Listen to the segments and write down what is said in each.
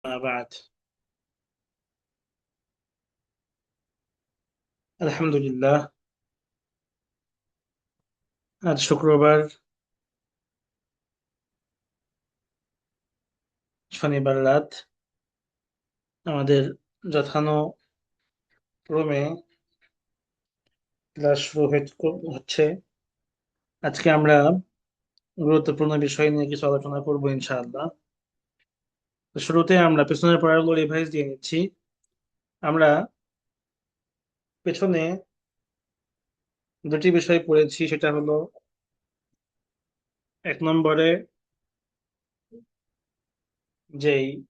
ما بعد আলহামদুলিল্লাহ। আজ শুক্রবার, শনিবার রাত আমাদের যথানুক্রমে ক্লাস শুরু হচ্ছে। আজকে আমরা গুরুত্বপূর্ণ বিষয় নিয়ে কিছু আলোচনা করবো ইনশাআল্লাহ। তো শুরুতে আমরা পেছনের পড়াগুলো রিভাইজ দিয়ে নিচ্ছি। আমরা পেছনে দুটি বিষয় পড়েছি, সেটা হলো এক নম্বরে যেই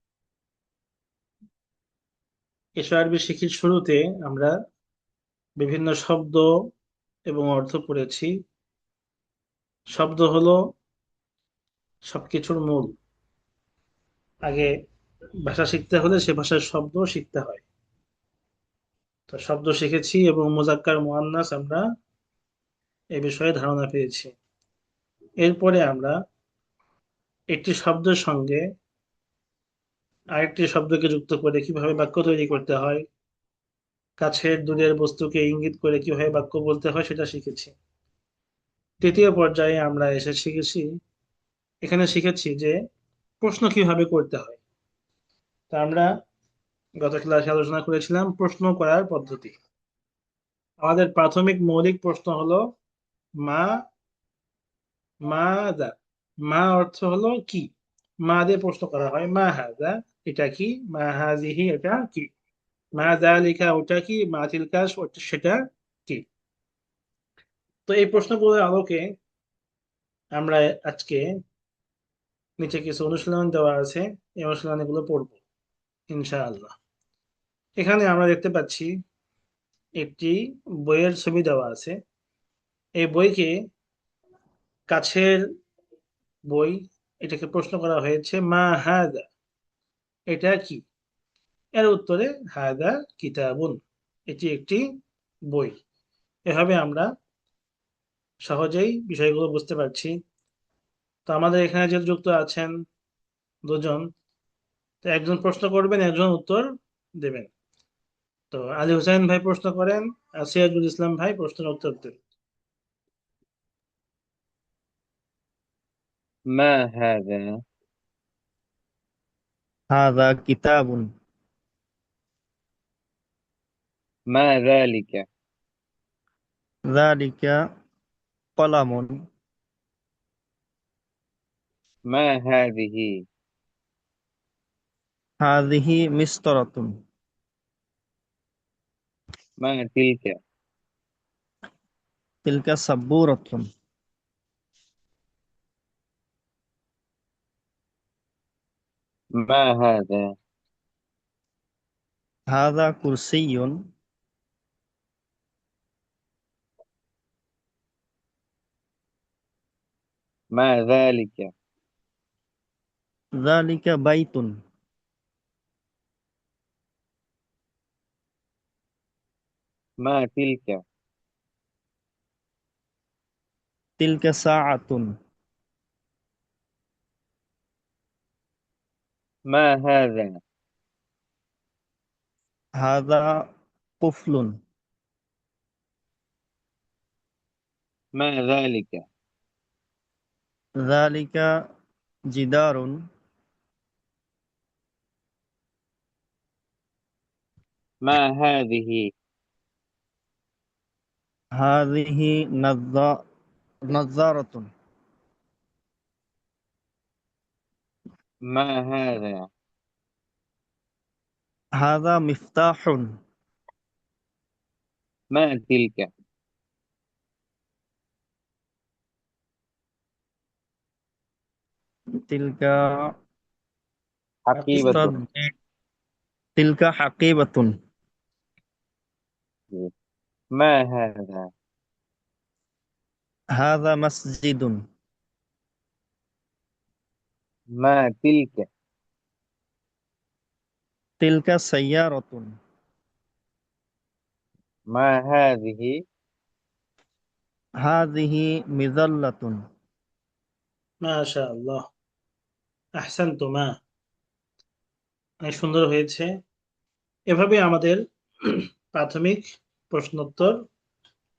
এশআরবি শিখির শুরুতে আমরা বিভিন্ন শব্দ এবং অর্থ পড়েছি। শব্দ হলো সবকিছুর মূল। আগে ভাষা শিখতে হলে সে ভাষার শব্দ শিখতে হয়। তো শব্দ শিখেছি এবং মুজাক্কার মুআন্নাস আমরা এই বিষয়ে ধারণা পেয়েছি। এরপরে আমরা একটি শব্দের সঙ্গে আরেকটি শব্দকে যুক্ত করে কিভাবে বাক্য তৈরি করতে হয়, কাছের দূরের বস্তুকে ইঙ্গিত করে কিভাবে বাক্য বলতে হয় সেটা শিখেছি। তৃতীয় পর্যায়ে আমরা শিখেছি যে প্রশ্ন কিভাবে করতে হয়। তা আমরা গত ক্লাসে আলোচনা করেছিলাম প্রশ্ন করার পদ্ধতি। আমাদের প্রাথমিক মৌলিক প্রশ্ন হলো মা মাদা। মা অর্থ হলো কি। মা দিয়ে প্রশ্ন করা হয়, মা হাজা এটা কি, মা হাজিহি এটা কি, মা যালিকা ওটা কি, মা তিলকা সেটা কি। তো এই প্রশ্নগুলোর আলোকে আমরা আজকে নিচে কিছু অনুশীলন দেওয়া আছে, এই অনুশীলনগুলো পড়বো ইনশাআল্লাহ। এখানে আমরা দেখতে পাচ্ছি একটি বইয়ের ছবি দেওয়া আছে। এই বইকে কাছের বই, এটাকে প্রশ্ন করা হয়েছে মা হাজা এটা কি। এর উত্তরে হাদা কিতাবুন এটি একটি বই। এভাবে আমরা সহজেই বিষয়গুলো বুঝতে পারছি। তো আমাদের এখানে যে যুক্ত আছেন দুজন, তো একজন প্রশ্ন করবেন, একজন উত্তর দেবেন। তো আলী হুসাইন ভাই প্রশ্ন করেন, আর সিরাজুল ইসলাম ভাই প্রশ্নের উত্তর দেন। ما هذا؟ هذا كتاب. ما ذلك؟ ذلك قلم. ما هذه؟ هذه مسطرة. ما تلك؟ تلك سبورة. ما هذا؟ هذا كرسي. ما ذلك؟ ذلك بيت. ما تلك؟ تلك ساعة. ما هذا؟ هذا قفل. ما ذلك؟ ذلك جدار. ما هذه؟ هذه نظارة. ما هذا؟ هذا مفتاح. ما تلك؟ تلك حقيبة. صد- تلك حقيبة. ما هذا؟ هذا مسجد. ما تلك؟ تلك سيارة. ما هذه؟ هذه مظلة. ما شاء الله، أحسنتما. অনেক সুন্দর হয়েছে। এভাবে আমাদের প্রাথমিক প্রশ্নোত্তর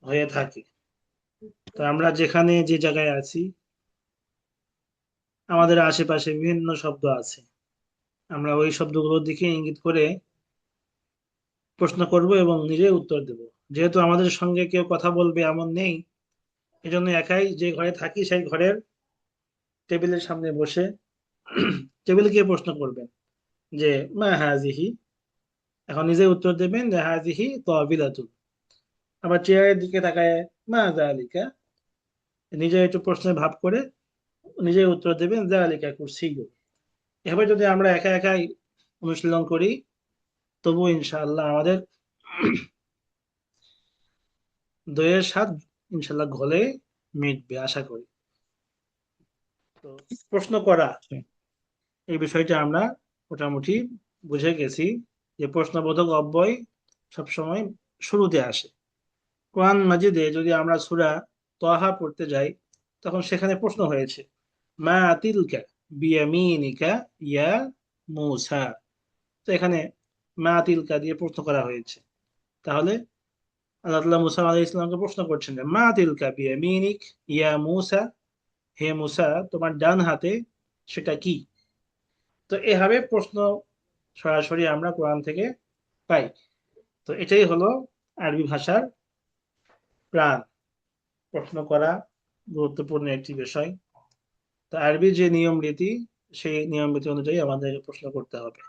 হয়ে থাকে। তো আমরা যেখানে যে জায়গায় আছি, আমাদের আশেপাশে বিভিন্ন শব্দ আছে, আমরা ওই শব্দগুলোর দিকে ইঙ্গিত করে প্রশ্ন করব এবং নিজে উত্তর দেব। যেহেতু আমাদের সঙ্গে কেউ কথা বলবে এমন নেই, এজন্য একাই যে ঘরে থাকি সেই ঘরের টেবিলের সামনে বসে টেবিলকে প্রশ্ন করবেন যে মা হাজিহি, এখন নিজে উত্তর দেবেন যে হাজিহি তাবিলাতুন। আবার চেয়ারের দিকে তাকায় মা জালিকা, নিজে একটু প্রশ্নের ভাব করে নিজে উত্তর দেবেন জালিকা কুরসিয়্যুন। এভাবে যদি আমরা একা একাই অনুশীলন করি, তবু ইনশাআল্লাহ আমাদের দইয়ের স্বাদ ইনশাআল্লাহ ঘোলে মিটবে আশা করি। তো প্রশ্ন করা, এই বিষয়টা আমরা মোটামুটি বুঝে গেছি যে প্রশ্নবোধক অব্যয় সবসময় শুরুতে আসে। কোরআন মাজিদে যদি আমরা সূরা তাহা পড়তে যাই, তখন সেখানে প্রশ্ন হয়েছে মা তিলকা বিয়ামিনিকা ইয়া মূসা। তো এখানে মা তিলকা দিয়ে প্রশ্ন করা হয়েছে। তাহলে আল্লাহ তাআলা মুসা আলাইহিস সালামকে প্রশ্ন করছেন যে মা তিলকা বিয়ামিনিক ইয়া মূসা, হে মূসা তোমার ডান হাতে সেটা কি। তো এভাবে প্রশ্ন সরাসরি আমরা কোরআন থেকে পাই। তো এটাই হলো আরবি ভাষার প্রাণ, প্রশ্ন করা গুরুত্বপূর্ণ একটি বিষয়। তো আরবি যে নিয়ম রীতি, সেই নিয়ম রীতি অনুযায়ী আমাদের প্রশ্ন করতে হবে।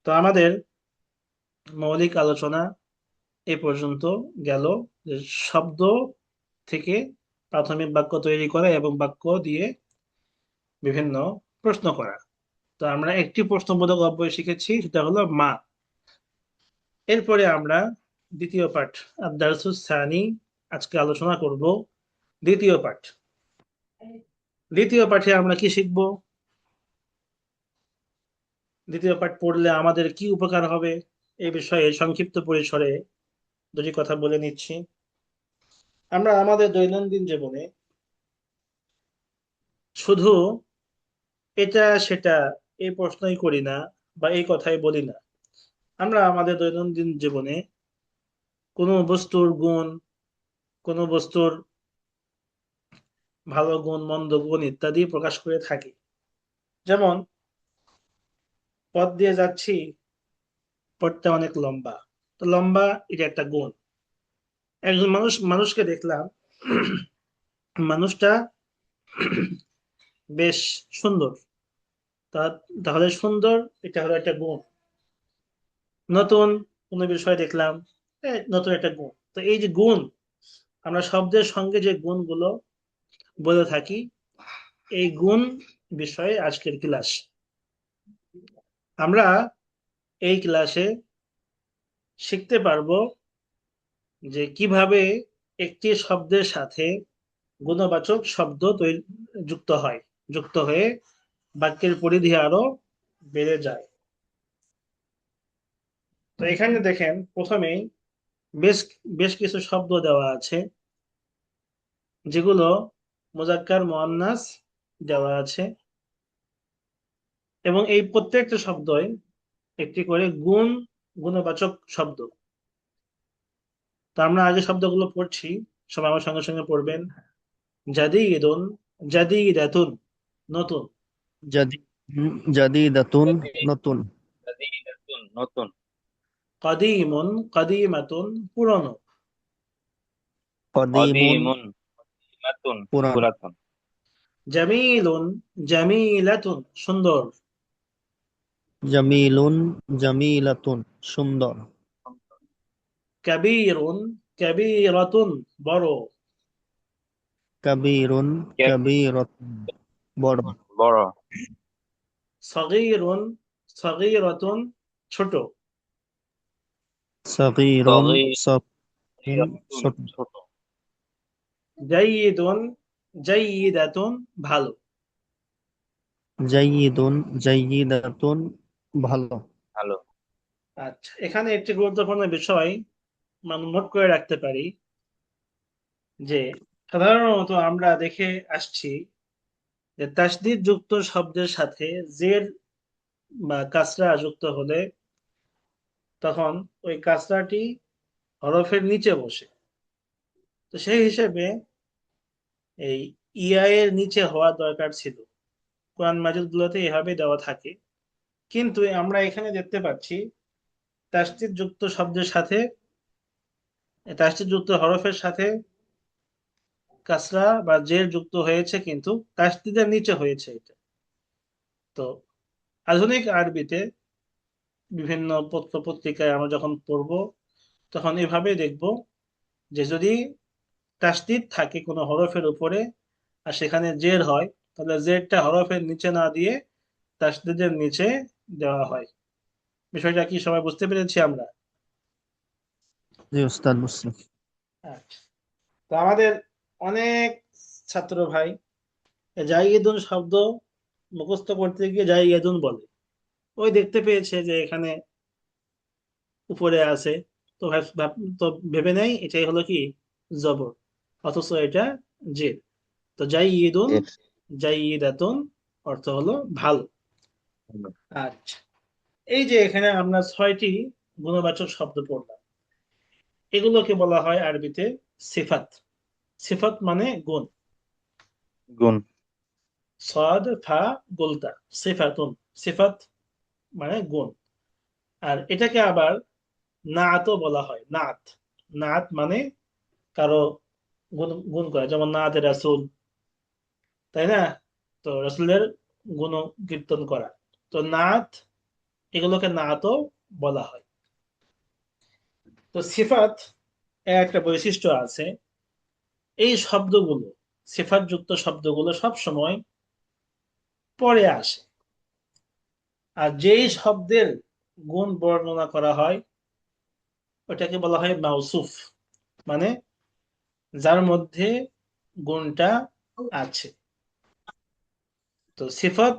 তো আমাদের মৌলিক আলোচনা এ পর্যন্ত গেল, যে শব্দ থেকে প্রাথমিক বাক্য তৈরি করা এবং বাক্য দিয়ে বিভিন্ন প্রশ্ন করা। তো আমরা একটি প্রশ্নবোধক অব্যয় শিখেছি, সেটা হলো মা। এরপরে আমরা দ্বিতীয় পাঠ আদ-দারসুস সানি আজকে আলোচনা করব। দ্বিতীয় পাঠ, দ্বিতীয় পাঠে আমরা কি শিখব, দ্বিতীয় পাঠ পড়লে আমাদের কি উপকার হবে, এই বিষয়ে সংক্ষিপ্ত পরিসরে দুটি কথা বলে নিচ্ছি। আমরা আমাদের দৈনন্দিন জীবনে শুধু এটা সেটা এই প্রশ্নই করি না বা এই কথাই বলি না। আমরা আমাদের দৈনন্দিন জীবনে কোনো বস্তুর গুণ, কোনো বস্তুর ভালো গুণ মন্দ গুণ ইত্যাদি প্রকাশ করে থাকি। যেমন পথ দিয়ে যাচ্ছি, পথটা অনেক লম্বা, তো লম্বা এটা একটা গুণ। একজন মানুষকে দেখলাম, মানুষটা বেশ সুন্দর, তাহলে সুন্দর এটা হলো একটা গুণ। নতুন কোনো বিষয় দেখলাম, নতুন একটা গুণ। তো এই যে গুণ, আমরা শব্দের সঙ্গে যে গুণগুলো বলে থাকি, এই গুণ বিষয়ে আজকের ক্লাস। আমরা এই ক্লাসে শিখতে পারবো যে কিভাবে একটি শব্দের সাথে গুণবাচক শব্দ যুক্ত হয়, যুক্ত হয়ে বাক্যের পরিধি আরো বেড়ে যায়। তো এখানে দেখেন প্রথমেই বেশ বেশ কিছু শব্দ দেওয়া আছে, যেগুলো মুজাক্কার মুআন্নাস দেওয়া আছে, এবং এই প্রত্যেকটা শব্দই একটি করে গুণবাচক শব্দ। তো আমরা আগে শব্দগুলো পড়ছি, সবাই আমার সঙ্গে সঙ্গে পড়বেন। জাদিদুন, জাদিদাতুন নতুন। জাদি জাদিদাতুন নতুন। নতুন। কাদিমুন, কাদিমাতুন পুরনো। কদিমুন কদিমুন, পুরাতন। পুরান। পুরাতন। জামিলুন, জামিলাতুন সুন্দর। জামিলুন জামিলাতুন সুন্দর। কাবীরুন, কাবীরাতুন বড়। কাবীরুন কাবীরাতুন বড়। বড়। সগীরুন, সগীরাতুন ছোট। সগীরুন সগীরুন সগীরাতুন ছোট। ছোট। জাইয়িদুন, জাইয়িদাতুন ভালো। জাইয়িদুন জাইয়িদাতুন ভালো। ভালো। আচ্ছা, এখানে একটি গুরুত্বপূর্ণ বিষয় আমরা নোট করে রাখতে পারি যে সাধারণত আমরা দেখে আসছি যে তাসদীদ যুক্ত শব্দের সাথে জের বা কাসরা যুক্ত হলে তখন ওই কাসরাটি হরফের নিচে বসে। তো সেই হিসেবে এই ইয়া এর নিচে হওয়া দরকার ছিল, কোরআন মাজিদ গুলোতে এভাবে দেওয়া থাকে। কিন্তু আমরা এখানে দেখতে পাচ্ছি তাসদীদ যুক্ত শব্দের সাথে, তাসদীদ যুক্ত হরফের সাথে কাসরা বা জের যুক্ত হয়েছে, কিন্তু তাসদীদের নিচে হয়েছে এটা। তো আধুনিক আরবিতে বিভিন্ন পত্র পত্রিকায় আমরা যখন পড়ব তখন এভাবে দেখব যে যদি তাসদীদ থাকে কোনো হরফের উপরে আর সেখানে জের হয়, তাহলে জেরটা হরফের নিচে না দিয়ে তাসদীদের নিচে দেওয়া হয়। বিষয়টা কি সবাই বুঝতে পেরেছি আমরা? জি উস্তাদ বুঝছি। আচ্ছা, তো আমাদের অনেক ছাত্র ভাই জাইয়েদুন শব্দ মুখস্থ করতে গিয়ে জাইয়েদুন বলে। ওই দেখতে পেয়েছে যে এখানে উপরে আছে, তো তো ভেবে নেই এটাই হলো কি জবর, অথচ এটা জের। তো জাইয়িদুন, এর জাইয়িদাতুন অর্থ হলো ভালো। হলো। আচ্ছা, এই যে এখানে আমরা 6টি গুণবাচক শব্দ পড়লাম, এগুলোকে বলা হয় আরবিতে সিফাত। সিফাত মানে গুণ। গুণ। সাদ ফা গোলতা, সিফাতুন, সিফাত মানে গুণ। আর এটাকে আবার নাতও বলা হয়, নাত। নাত মানে কারো গুণ গুণ করা, যেমন নাতে রাসূল, তাই না? তো রাসূলের গুণ কীর্তন করা, তো নাত, এগুলোকে নাতও বলা হয়। তো সিফাত এর একটা বৈশিষ্ট্য আছে, এই শব্দগুলো, সিফাত যুক্ত শব্দগুলো সব সময় পরে আসে। আর যেই শব্দের গুণ বর্ণনা করা হয় ওটাকে বলা হয় মাউসুফ, মানে যার মধ্যে গুণটা আছে। তো সিফাত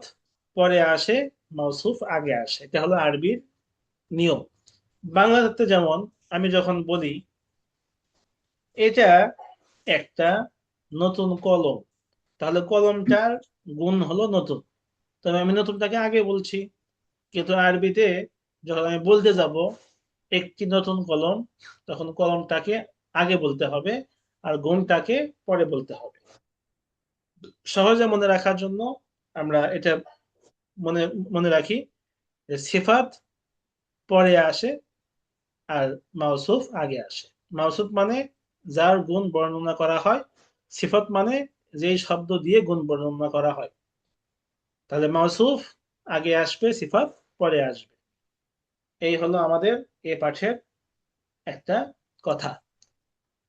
পরে আসে, মাউসুফ আগে আসে, এটা হলো আরবির নিয়ম। বাংলাতে যেমন আমি যখন বলি এটা একটা নতুন কলম, তাহলে কলমটার গুণ হলো নতুন, তবে আমি নতুনটাকে আগে বলছি। কিন্তু আরবিতে যখন আমি বলতে যাব একটি নতুন কলম, তখন কলমটাকে আগে বলতে হবে আর গুণটাকে পরে বলতে হবে। সহজে মনে রাখার জন্য আমরা এটা মনে মনে রাখি যে সিফাত পরে আসে আর মাউসুফ আগে আসে। মাউসুফ মানে যার গুণ বর্ণনা করা হয়, সিফাত মানে যেই শব্দ দিয়ে গুণ বর্ণনা করা হয়। তাহলে মাউসুফ আগে আসবে, সিফাত পরে আসবে। এই হলো আমাদের এ পাঠের একটা কথা।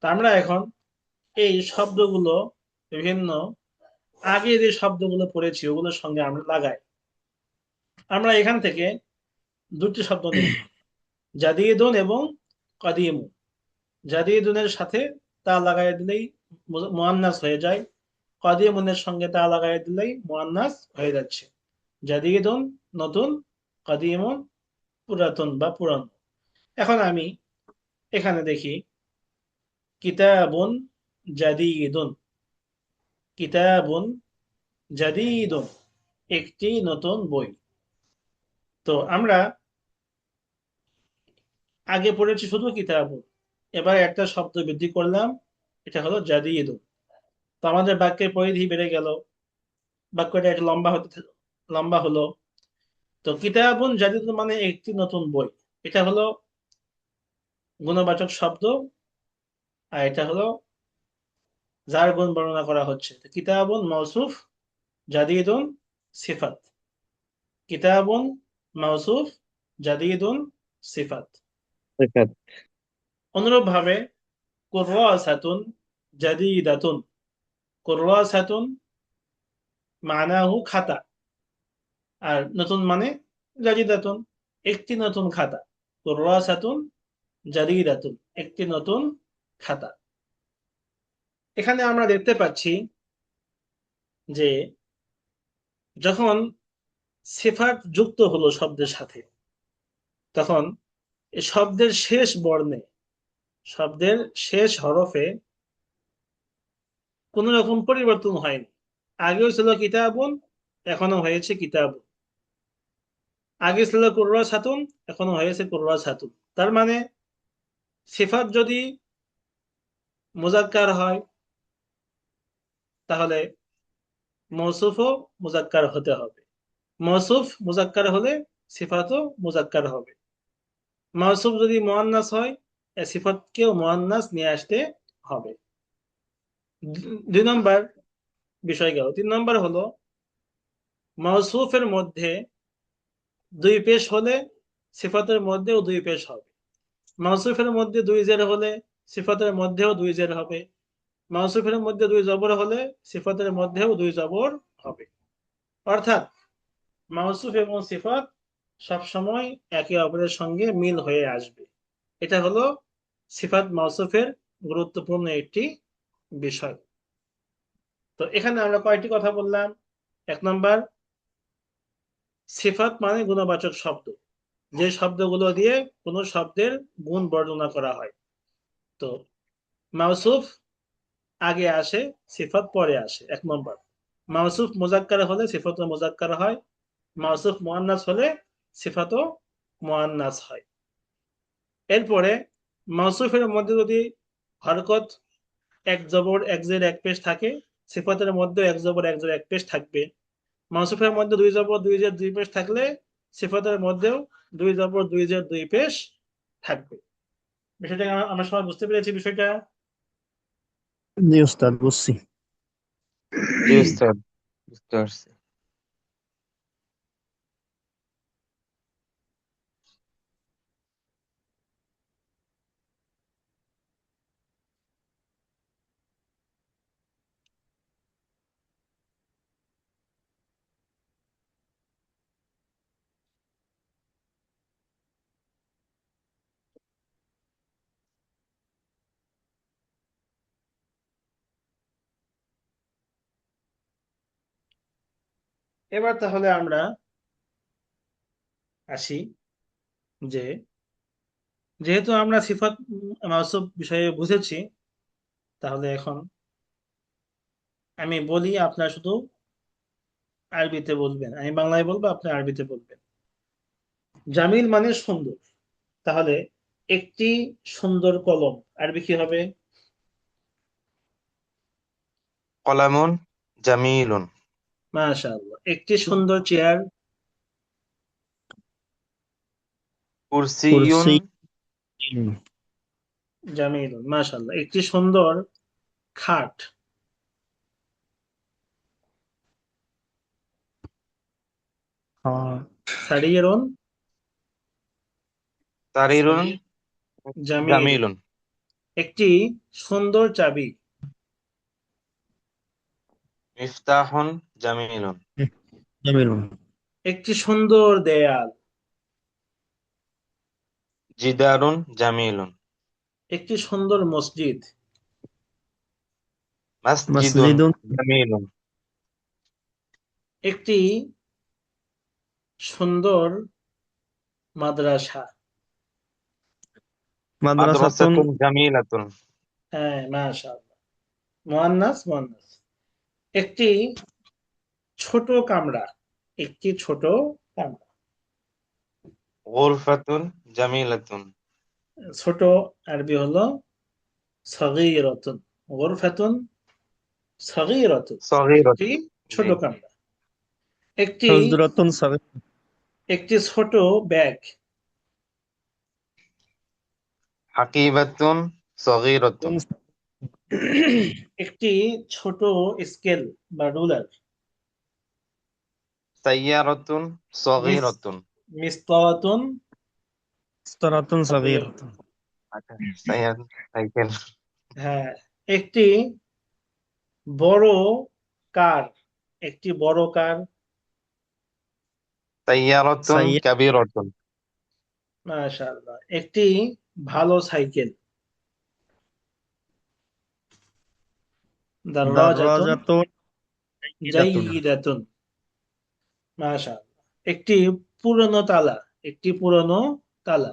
তা আমরা এখন এই শব্দগুলো বিভিন্ন আগে যে শব্দগুলো পড়েছি ওগুলোর সঙ্গে আমরা লাগাই। আমরা এখান থেকে দুটি শব্দ নেব, জাদিদুন এবং কাদিমুন। জাদিদুনের সাথে তা লাগাই দিলেই মুয়ান্নাস হয়ে যায়, কাদিমুনের সঙ্গে তা লাগাই দিলেই মুয়ান্নাস হয়ে যাচ্ছে। জাদিদুন নতুন, কাদিমুন পুরাতন বা পুরানো। এখন আমি এখানে দেখি কিতাবুন জাদিদুন, কিতাবুন জাদিদুন একটি নতুন বই। তো আমরা আগে পড়েছি শুধু কিতাবুন, এবার একটা শব্দ বৃদ্ধি করলাম, এটা হলো জাদিদুন। তো আমাদের বাক্যের পরিধি বেড়ে গেল, বাক্যটা একটু লম্বা হলো। তো কিতাবুন জাদিদুন মানে একটি নতুন বই, এটা হলো গুণবাচক শব্দ, আর এটা হলো যার গুণ বর্ণনা করা হচ্ছে। তো কিতাবুন মাউসুফ, জাদিদুন সিফাত। কিতাবুন মাউসুফ, জাদিদুন সিফাত। সিফাত। অনুরূপ ভাবে কুররাসাতুন জাদিদাতুন, কুররাসাতুন মানাহু খাতা, আর নতুন মানে জাদিদাতুন একটি নতুন খাতা। কুররাসাতুন জাদিদাতুন একটি নতুন খাতা। এখানে আমরা দেখতে পাচ্ছি যে যখন সিফাত যুক্ত হলো শব্দের সাথে, তখন এই শব্দের শেষ বর্ণে, শব্দের শেষ হরফে কোন রকম পরিবর্তন হয়নি। আগেও ছিল কিতাবুন, এখনো হয়েছে কিতাবুন। আগে ছিল কুররাস হাতুন, এখন হয়েছে কুররাস হাতুন। তার মানে সিফাত যদি মুজাক্কার হয় তাহলে মৌসুফও মুজাক্কার হতে হবে। মৌসুফ মুজাক্কার হলে সিফাতও মুজাক্কার হবে। মৌসুফ যদি মুআন্নাস হয় এ সিফাতকেও মুআন্নাস নিয়ে আসতে হবে। 2 নম্বর বিষয় গেল। 3 নম্বর হলো মৌসুফের মধ্যে 2 পেশ হলে সিফাতের মধ্যেও 2 পেশ হবে। মৌসুফের মধ্যে 2 জের হলে সিফাতের মধ্যেও 2 জের হবে। মৌসুফের মধ্যে 2 জবর হলে সিফাতের মধ্যেও 2 জবর হবে। অর্থাৎ মৌসুফ এবং সিফাত সবসময় একে অপরের সঙ্গে মিল হয়ে আসবে। এটা হলো সিফাত মৌসুফের গুরুত্বপূর্ণ একটি বিষয়। তো এখানে আমরা কয়টি কথা বললাম? 1 নম্বর, সিফাত মানে গুণবাচক শব্দ, যে শব্দগুলো দিয়ে কোনো শব্দের গুণ বর্ণনা করা হয়। তো মাউসুফ আগে আসে, সিফাত পরে আসে। 1 নম্বর, মাউসুফ মুজাক্কার হলে সিফাতও মুজাক্কার হয়, মাউসুফ মুআন্নাস হলে সিফাতও মুআন্নাস হয়। এরপরে মাউসুফের মধ্যে যদি হরকত 1 জবর 1 জের 1 পেশ থাকে, সিফাতের মধ্যে 1 জবর 1 জের 1 পেশ থাকবে। মাউসুফের মধ্যে 2 জবর 2 জের 2 পেশ থাকলে সিফাতের মধ্যেও 2 জবর 2 জের 2 পেশ থাকবে। বিষয়টা আমরা সবাই বুঝতে পেরেছি বিষয়টা? জি উস্তাদ, বুঝছি। জি উস্তাদ, বুঝতে পারছি। এবার তাহলে আমরা আসি যে যেহেতু আমরা সিফাত মাউসুফ বিষয়ে বুঝেছি, তাহলে এখন আমি বলি, আপনার শুধু আরবিতে বলবেন, আমি বাংলায় বলবো, আপনি আরবিতে বলবেন। জামিল মানে সুন্দর, তাহলে একটি সুন্দর কলম আরবি কি হবে? কলামুন জামিলুন। মাশাআল্লাহ। একটি সুন্দর চেয়ার? কুরসিয়ুন কুরসি। জামিলুন, মাশাআল্লাহ। একটি সুন্দর খাট? সারিরুন সারিরুন জামিলুন। জামিলুন। একটি সুন্দর চাবি? মিফতাহুন জামিলুন। জামিলুন। একটি সুন্দর দেয়াল? জিদারুন জামিলুন। একটি সুন্দর মসজিদ? মাসজিদুন মসজিদুন। জামিলুন। একটি সুন্দর মাদ্রাসা? মাদ্রাসাতুন। মাদ্রাসাতুন জামিলাতুন। হ্যাঁ, মাশাআল্লাহ। মুআন্নাস মুআন্নাস। একটি ছোট কামরা? একটি ছোট কামরা। গুরফাতুন জামিলাতুন। ছোট আরবি হলো সগীরাতুন। গুরফাতুন সগীরাতুন, একটি সগীরাতুন। ছোট জি। কামরা। একটি হুজরাতুন সাগীর। একটি ছোট ব্যাগ? হাকিবাতুন সগীরাতুন। একটি ছোট স্কেল বা রুলার? সাইয়ারাতুন সগীরাতুন। মিসতাওয়াতুন ইস্তারাতুন সাগীরা। সাগীরাতুন। আচ্ছা, সাইকেল। হ্যাঁ। একটি বড় কার? একটি বড় কার? সাইয়ারাতুন সাইয়্যা। কাবীরাতুন। মাশাআল্লাহ। একটি ভালো সাইকেল? দারাজাতুন দাররাজাতুন সাগীরাতুন। জাইয়িদাতুন। মাশাআল্লাহ। একটি পুরনো তালা? একটি পুরনো তালা?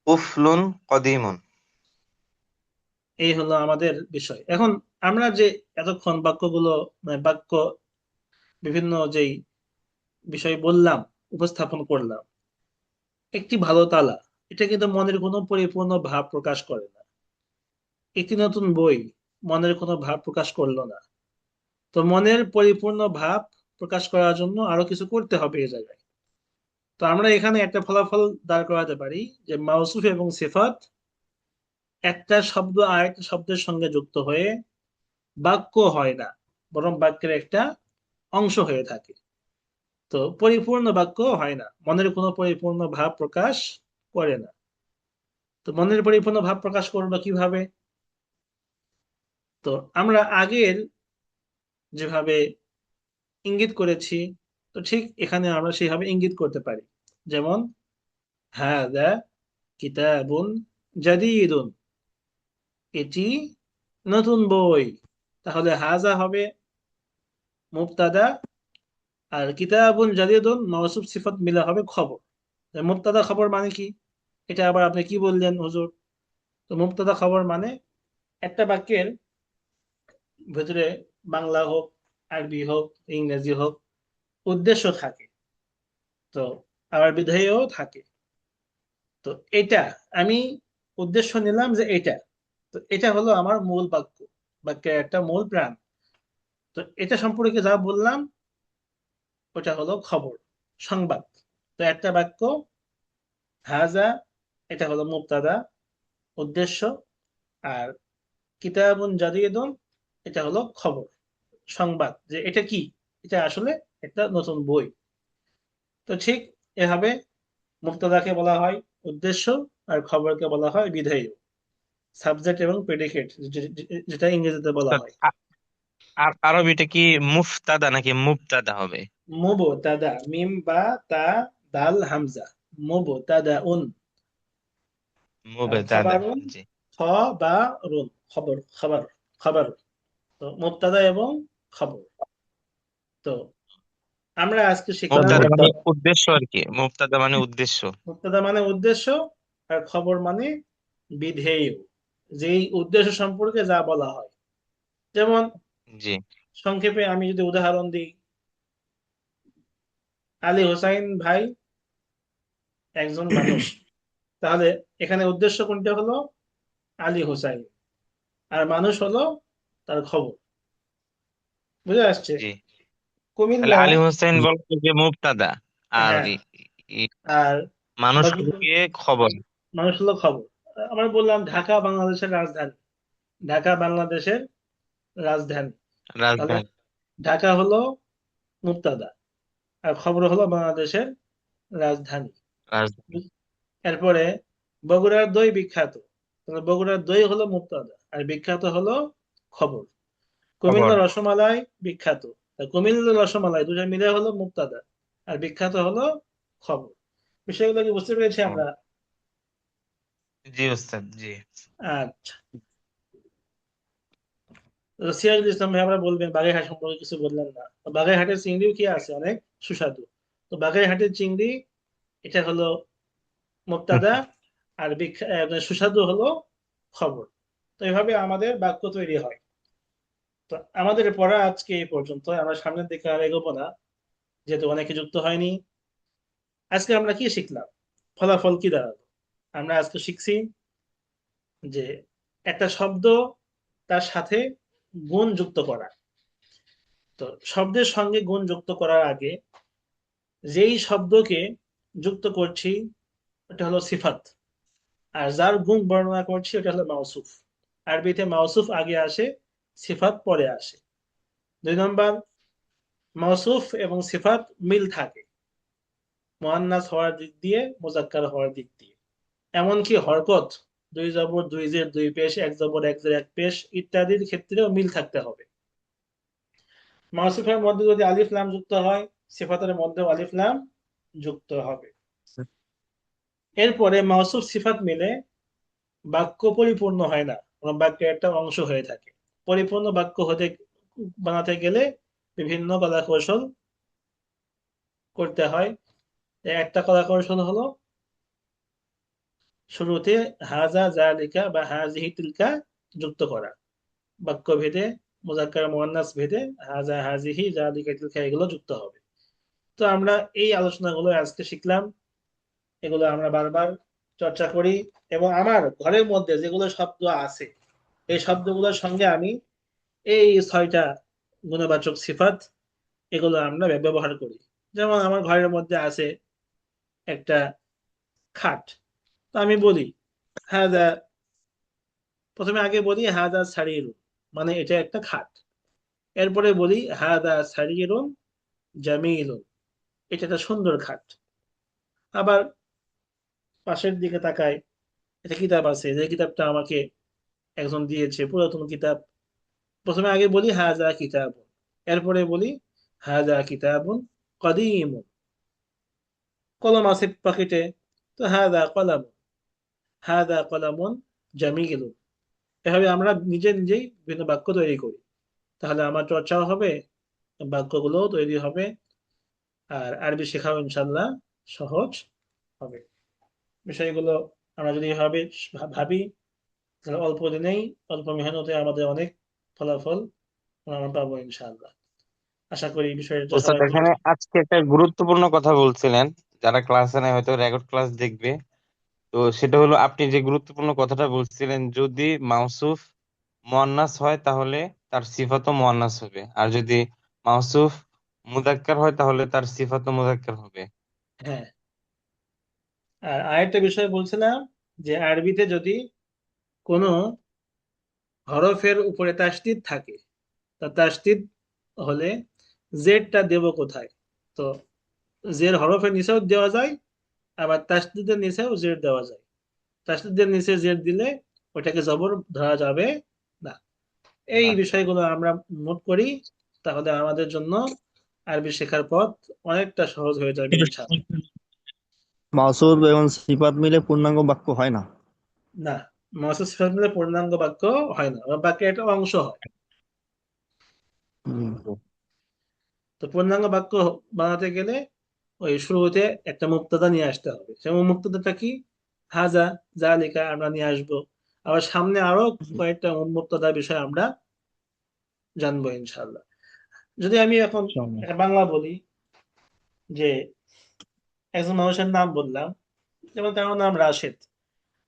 কুফলুন কদিমুন। এই হলো আমাদের বিষয়। এখন আমরা যে এতক্ষণ বাক্যগুলো, মানে বাক্য বিভিন্ন যেই বিষয় বললাম, উপস্থাপন করলাম। একটি ভালো তালা, এটা কিন্তু মনের কোনো পরিপূর্ণ ভাব প্রকাশ করে না। একটি নতুন বই মনের কোনো ভাব প্রকাশ করলো না। তো মনের পরিপূর্ণ ভাব প্রকাশ করার জন্য আরো কিছু করতে হবে এই জায়গায়। তো আমরা এখানে একটা ফলাফল দাঁড় করাতে পারি যে মাউসুফ এবং সিফাত একটা শব্দ আরেকটা শব্দের সঙ্গে যুক্ত হয়ে বাক্য হয় না, বরং বাক্যের একটা অংশ হয়ে থাকে। তো পরিপূর্ণ বাক্য হয় না, মনের কোনো পরিপূর্ণ ভাব প্রকাশ করে না। তো মনের পরিপূর্ণ ভাব প্রকাশ করলো কিভাবে? তো আমরা আগের যেভাবে ইঙ্গিত করেছি, তো ঠিক এখানে আমরা সেইভাবে ইঙ্গিত করতে পারি। যেমন হাদা কিতাবুন জাদীদুন, এটি নতুন বই। তাহলে হাজা হবে মুবতাদা, আর কিতাবুন জাদীদুন মাওসুফ সিফাত মিলা হবে খবর। মুবতাদা খবর মানে কি? এটা আবার আপনি কি বললেন হুজুর? তো মুবতাদা খবর মানে একটা বাক্যের ভেতরে বাংলা হোক, আরবি হোক, ইংরেজি হোক, উদ্দেশ্য থাকে। তো আবার বিধেয়ও থাকে। তো এটা আমি উদ্দেশ্য নিলাম যে এটা, তো এটা হলো আমার মূল বাক্য, বাক্যের একটা মূল প্রাণ। তো এটা সম্পর্কে যা বললাম ওটা হলো খবর, সংবাদ। তো একটা বাক্য হাজা, এটা হলো মুবতাদা, উদ্দেশ্য। আর কিতাবুন জাদীদুন, এটা হলো খবর, সংবাদ, যে এটা কি, এটা আসলে একটা নতুন বই। তো ঠিক এভাবে মুবতাদাকে বলা হয় উদ্দেশ্য, আর খবরকে বলা হয় বিধেয়, সাবজেক্ট এবং প্রেডিকেট, যেটা ইংরেজিতে বলা উস্তাদ, হয়। আর আরবিটা কি মুফতাদা নাকি মুবতাদা হবে? মুবতাদা, মিম বা তা দাল হামজা, মুবতাদা উন। আর মুবতাদা। খাবারুন, জি। খ বা রুন, খবর, খাবার, খাবার। তো মুবতাদা এবং খবর। তো আমরা আজকে শিখলাম মুবতাদা মানে উদ্দেশ্য আর কি, মুবতাদা মানে উদ্দেশ্য। মুবতাদা মানে উদ্দেশ্য, আর খবর মানে বিধেয়, যেই উদ্দেশ্য সম্পর্কে যা বলা হয়। যেমন জি। সংক্ষেপে আমি যদি উদাহরণ দিই, আলী হোসাইন ভাই একজন মানুষ, তাহলে এখানে উদ্দেশ্য কোনটা হলো? আলী হোসাইন। আর মানুষ হলো তার খবর। বুঝে আসছে? জি, তাহলে কুমিল্লা, আলী হোসেন বলতে যে মুবতাদা, আর হ্যাঁ, ই- আর মানুষ বাকি হলো গিয়ে খবর। মানুষ হলো খবর। আমরা বললাম ঢাকা বাংলাদেশের রাজধানী, ঢাকা বাংলাদেশের রাজধানী। তাহলে রাজধানী। ঢাকা হলো মুবতাদা, আর খবর হলো বাংলাদেশের রাজধানী। রাজধানী। এরপরে বগুড়ার দই বিখ্যাত, তাহলে বগুড়ার দই হলো মুবতাদা, আর বিখ্যাত হলো খবর। খবর। কুমিল্লা রসমালাই বিখ্যাত, তা কুমিল্লা রসমালাই দুটো মিলে হলো মুবতাদা, আর বিখ্যাত হলো খবর। বিষয়গুলো কি বুঝতে পেরেছি খবর। আমরা? জি উস্তাদ, জি। আচ্ছা, তো সিরাজুল ইসলাম ভাই আমরা বলবেন বাগেরহাট সম্পর্কে কিছু বললেন না। তো বাগেরহাটের চিংড়িও কি আছে অনেক সুস্বাদু। তো বাগেরহাটের চিংড়ি, এটা হলো মুবতাদা, আর সুস্বাদু হলো খবর। তো এভাবে আমাদের বাক্য তৈরি হয়। তো আমাদের পড়া আজকে এই পর্যন্ত, আমরা সামনের দিকে আর এগোবো না, যেহেতু অনেকে যুক্ত হয়নি। আজকে আমরা কি শিখলাম, ফলাফল কি দাঁড়ালো? আমরা আজকে শিখছি যে একটা শব্দ, তার সাথে গুণ যুক্ত করা। তো শব্দের সঙ্গে গুণ যুক্ত করার আগে যেই শব্দকে যুক্ত করছি ওটা হলো সিফাত, আর যার গুণ বর্ণনা করছি ওটা হলো মাউসুফ। আরবিতে মাউসুফ আগে আসে, সিফাত পরে আসে। 2 নম্বর, মাউসুফ এবং সিফাত মিল থাকে মুআন্নাস হওয়ার দিক দিয়ে, মুজাক্কার হওয়ার দিক দিয়ে। এমনকি হরকত, 2 জবর 2 জের 2 পেশ, 1 জবর 1 জের 1 পেশ ইত্যাদির ক্ষেত্রেও মিল থাকতে হবে। মাউসুফের মধ্যে যদি আলিফ লাম যুক্ত হয়, সিফাতের মধ্যেও আলিফ লাম যুক্ত হবে। এরপরে মাউসুফ সিফাত মিলে বাক্য পরিপূর্ণ হয় না, বরং বাক্যের একটা অংশ হয়ে থাকে। পরিপূর্ণ বাক্য বানাতে গেলে বিভিন্ন কলা কৌশল করতে হয়। একটা কলা কৌশল হলো শুরুতে হাজা জালিকা বা হাজিহি তিলকা যুক্ত করা, বাক্য ভেদে, মুজাক্কার মুয়ান্নাস ভেদে হাজা হাজিহি জালিকা তিলকা এগুলো যুক্ত হবে। তো আমরা এই আলোচনাগুলো আজকে শিখলাম, এগুলো আমরা বারবার চর্চা করি, এবং আমার ঘরের মধ্যে যেগুলো শব্দ আছে এই শব্দগুলোর সঙ্গে আমি এই 6টা গুণবাচক সিফাত এগুলো আমরা ব্যবহার করি। যেমন আমার ঘরের মধ্যে আছে একটা খাট, তো আমি বলি হাদা, প্রথমে আগে বলি হাদা সারিরুন, মানে এটা একটা খাট। এরপরে বলি হাদা সারিরুন জামিলুন, এটা একটা সুন্দর খাট। আবার পাশের দিকে তাকাই, একটা কিতাব আছে, যে কিতাবটা আমাকে একজন দিয়েছে, পুরাতন কিতাব। প্রথমে আগে বলি হাজা কিতাবুন, এরপরে বলি হাজা কিতাবুন কদিমুন। কলম আছে পকেটে, তো হাদা কলাম, হাদা কলামুন জামিলুন। এভাবে আমরা নিজে নিজেই বিভিন্ন বাক্য তৈরি করি, তাহলে আমার চর্চাও হবে, বাক্যগুলোও তৈরি হবে, আর আরবি শেখাও ইনশাল্লাহ সহজ হবে। বিষয়গুলো আমরা যদি এভাবে ভাবি, তাহলে অল্প দিনেই, অল্প মেহনতে আমাদের অনেক ফলাফল আমরা পাবো ইনশাআল্লাহ। আশা করি বিষয়টা ওস্তাদ সবাই এখানে বুঝেছে। আজকে একটা গুরুত্বপূর্ণ কথা বলছিলেন, যারা ক্লাসে নেয় হয়তো রেকর্ড ক্লাস দেখবে। তো সেটা হলো, আপনি যে গুরুত্বপূর্ণ কথাটা বলছিলেন, যদি মাউসুফ মুয়ান্নাস হয় তাহলে তার সিফাতও মুয়ান্নাস হবে, আর যদি মাউসুফ মুযাক্কার হয় তাহলে তার সিফাতও মুযাক্কার হবে। হ্যাঁ, আর আরেকটা বিষয় বলছিলাম, যে আরবিতে যদি কোনো হরফের উপরে তাসদিদ থাকে, তা তাসদিদ হলে জেডটা দেব কোথায়? তো জের হরফের নিচেও দেওয়া যায়, আবার তাসদিদের নিচেও জেড দেওয়া যায়। তাসদিদের নিচে জেড দিলে ওটাকে জবর ধরা যাবে না। এই আচ্ছা। বিষয়গুলো আমরা নোট করি, তাহলে আমাদের জন্য আরবি শেখার পথ অনেকটা সহজ হয়ে যাবে ইনশাআল্লাহ। মাউসুফ এবং সিফাত মিলে পূর্ণাঙ্গ বাক্য হয় না। না, মাসুস সিফাত মিলে পূর্ণাঙ্গ বাক্য হয় না, বাক্যের একটা অংশ হয়। হুম। তো পূর্ণাঙ্গ বাক্য বানাতে গেলে ওই শুরুতে একটা মুক্তাদা নিয়ে আসতে হবে। যেমন মুক্তাদাটা কি? হাজা, জালিকা আমরা নিয়ে আসবো। আবার সামনে আরো কয়েকটা মুক্তাদা বিষয় আমরা জানবো ইনশাআল্লাহ। যদি আমি এখন ইনশাআল্লাহ। একটা বাংলা বলি, যে একজন মানুষের নাম বললাম, যেমন তার নাম রাশেদ,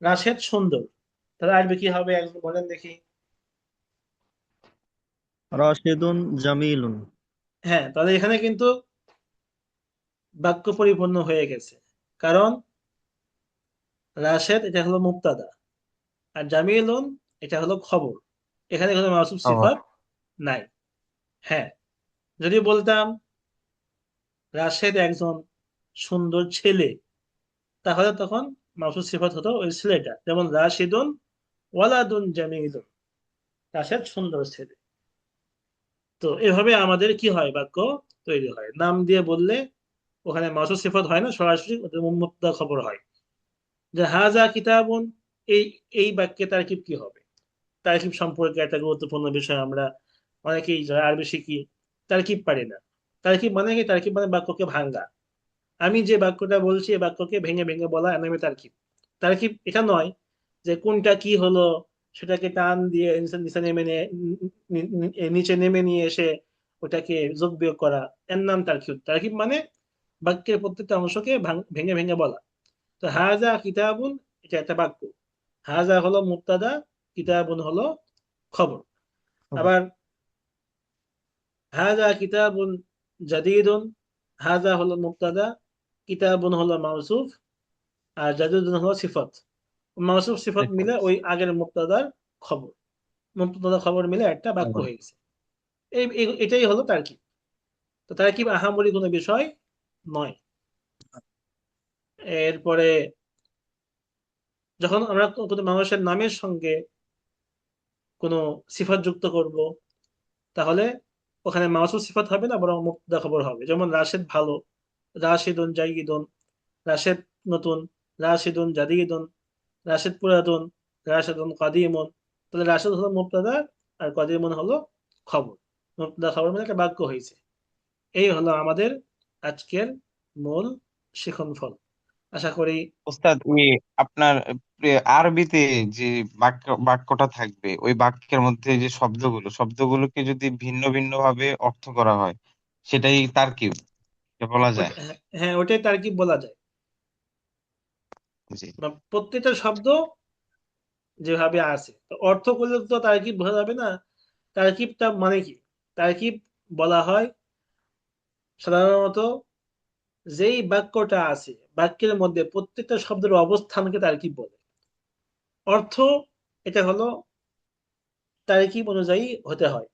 রাশেদ সুন্দর, তাহলে আরবি কি হবে একজন বলেন দেখি? রাশেদুন জামিলুন। হ্যাঁ, তাহলে এখানে কিন্তু বাক্য পরিপূর্ণ হয়ে গেছে, কারণ রাশেদ এটা হলো মুক্তাদা, আর জামিলুন এটা হলো খবর। এখানে কোনো মাউসুফ খবর। সিফাত নাই। হ্যাঁ, যদি বলতাম রাশেদ একজন সুন্দর ছেলে, তাহলে তখন মাউসুফ সিফাত হতো ওই ছেলেটা, যেমন রাশিদুন ওয়ালাদুন জামিলুন, রাশেদ সুন্দর ছেলে। তো এভাবে আমাদের কি হয়, বাক্য তৈরি হয়। নাম দিয়ে বললে ওখানে মাউসুফ সিফাত হয় না, সরাসরি ওদের মুক্তা খবর হয়। যে হাজা কিতাবুন, এই এই বাক্যে তারকিব কি হবে? তারকিব সম্পর্কে একটা গুরুত্বপূর্ণ বিষয়, আমরা অনেকেই যারা আরবি শিখি তারকিব পারি না। তারকিব মানে কি? তারকিব মানে বাক্যকে ভাঙ্গা। আমি যে বাক্যটা বলছি এই বাক্যকে ভেঙে ভেঙে বলা এর নামে তারকিব। তারকিব এটা নয় যে কোনটা কি হলো সেটাকে টান দিয়ে নিচে নিচে নেমে নিয়ে নিচে নেমে নিয়ে এসে ওটাকে যোগ বিয়োগ করা, এর নাম তারকিব। তারকিব মানে বাক্যের প্রত্যেকটা অংশকে ভেঙে ভেঙে বলা। তো হাজা কিতাবুন এটা একটা বাক্য, হাজা হলো মুক্তাদা, কিতাবুন হলো খবর। আবার হাজা কিতাবুন জাদিদুন, হাজা হলো মুক্তাদা, কিতাবুন হলো মাউসুফ, আর জাদিদুন হলো সিফাত। মাউসুফ সিফাত মিলে ওই আগের মুক্তাদার খবর, মুক্তাদা খবর মিলে একটা বাক্য খবর। হয়ে গেছে। এটাই হলো তারকিব। তো তারকিব আহামরি কোনো বিষয় নয়। এরপরে যখন আমরা কোনো মানুষের নামের সঙ্গে কোনো সিফাত যুক্ত করব, তাহলে ওখানে মাউসুফ সিফাত হবে না, বরং মুক্তাদা খবর হবে। যেমন রাশেদ ভালো, রাশিদুন জাইদুন, রাশেদ নতুন, রাশিদুন জাদিদুন, রাশেদ পুরাতন, রাশেদুন কাদিমুন। তাহলে রাশেদ হলো মুবতাদা, আর কাদিমুন হলো খবর। মুবতাদা খবর মানে একটা বাক্য হয়েছে। এই হলো আমাদের আজকের মূল শিখন ফল। আশা করি। ওস্তাদ, ওই আপনার আরবিতে যে বাক্যটা থাকবে, ওই বাক্যের মধ্যে যে শব্দগুলোকে যদি ভিন্ন ভিন্ন ভাবে অর্থ করা হয়, সেটাই তারকিব। এটা বলা যায়। হ্যাঁ, ওটাই তারকিব বলা যায়। জি। বা প্রত্যেকটা শব্দ যেভাবে আছে, তো অর্থ করলে তো তারকিব বোঝা যাবে না। তারকিবটা মানে কি? তারকিব বলা হয় সাধারণত যেই বাক্যটা আছে, বাক্যের মধ্যে প্রত্যেকটা শব্দের অবস্থানকে তারকিব বলে। অর্থ এটা হলো তারকিব অনুযায়ী হতে হয়।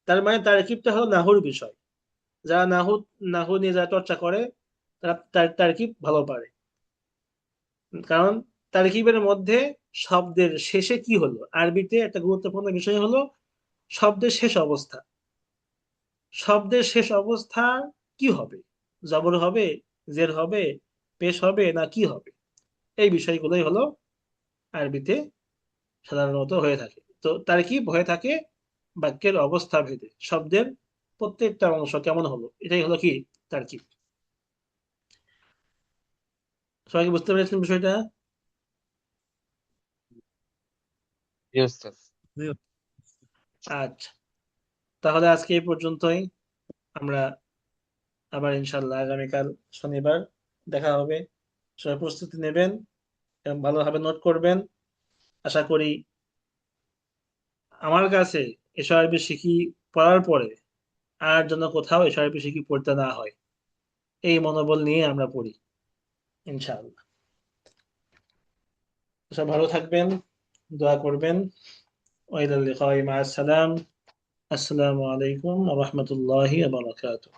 তার মানে তারকিবটা হলো নাহুর বিষয়। যারা নাহু নিয়ে যারা চর্চা করে, তারা তারকিব ভালো পারে। কারণ তারকিবের মধ্যে শব্দের শেষে কি হলো, আরবিতে একটা গুরুত্বপূর্ণ বিষয় হলো শব্দের শেষ অবস্থা। শব্দের শেষ অবস্থা কি হবে? জবর হবে, জের হবে, পেশ হবে, না কি হবে? এই বিষয়গুলোই হলো আরবিতে সাধারণত হয়ে থাকে। তো তারকিব হয়ে থাকে বাক্যের অবস্থা ভেদে, শব্দের প্রত্যেকটা অংশ কেমন হলো, এটাই হলো কি তারকিব। সবাই কি বুঝতে পেরেছেন বিষয়টা? জি ওস্তাদ। জি। আচ্ছা, তাহলে আজকে এই পর্যন্তই। আমরা আবার ইনশাল্লাহ আগামীকাল শনিবার দেখা হবে। সবাই প্রস্তুতি নেবেন এবং ভালোভাবে নোট করবেন। আশা করি আমার কাছে এসআরবি শিখি পড়ার পরে আর যেন কোথাও এসআরবি শিখি পড়তে না হয়, এই মনোবল নিয়ে আমরা পড়ি ইনশাআল্লাহ। সব ভালো থাকবেন, দোয়া করবেন। ওয়াইলাল লিকাই মা'আস সালাম। আসসালামু আলাইকুম ওয়া রাহমাতুল্লাহি ওয়া বারাকাতুহু।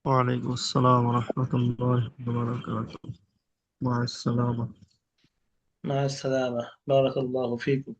ওয়ালাইকুম আসসালাম ওয়া রাহমাতুল্লাহি ওয়া বারাকাতুহু। মা আসসালামা। মা'আস সালামা, বারাকাল্লাহু ফিকুম।